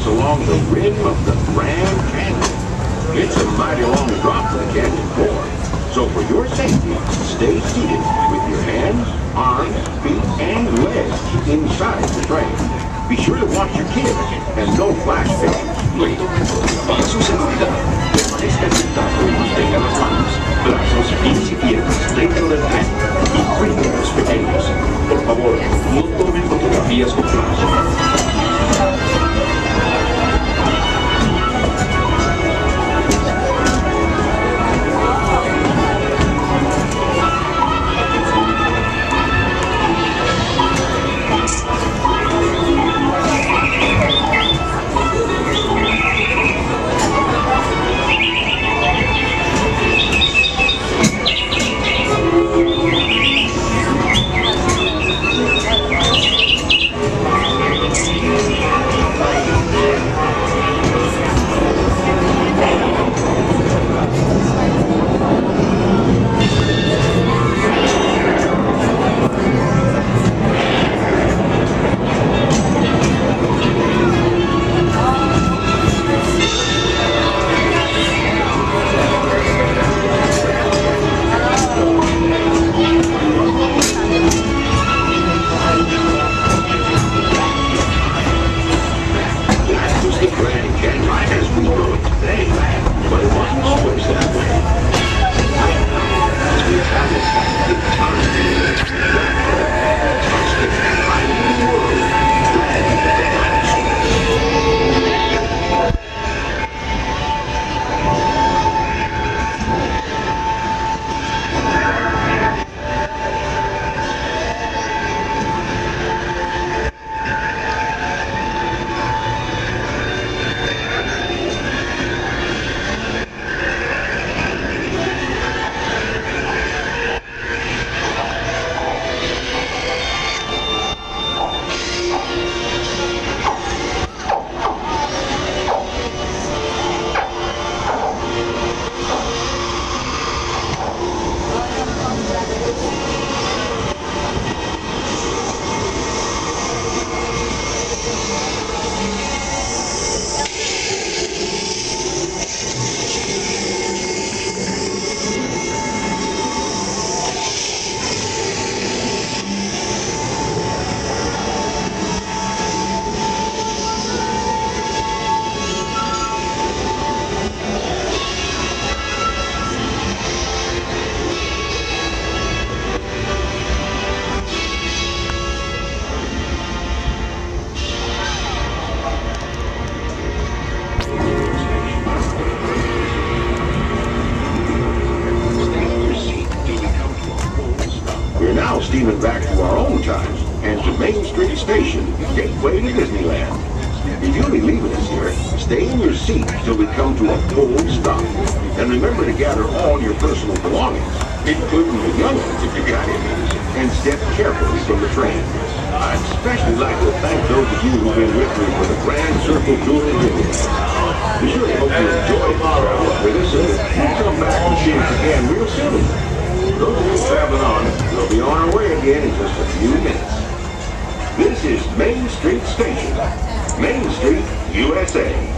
us along the rim of the Grand Canyon. It's a mighty long drop to the canyon floor. So for your safety, stay seated with your hands, arms, feet, and legs inside the train. Be sure to watch your kids and no flash pages, please. Para su seguridad, permanezca sentado y mantenga las manos, brazos, pies y piernas dentro del tren y cuide a los pequeños. Por favor, no tomen fotografías con flash. Steaming back to our own times and to Main Street Station, gateway to Disneyland. If you'll be leaving us here, stay in your seat till we come to a full stop. And remember to gather all your personal belongings, including the young ones if you got any, and step carefully from the train. I'd especially like to thank those of you who've been with me for the Grand Circle Tour in Disneyland. We surely hope you enjoyed the travel with us and that you'll come back and see us again real soon. Those of you traveling on, we'll be on our way again in just a few minutes. This is Main Street Station, Main Street, USA.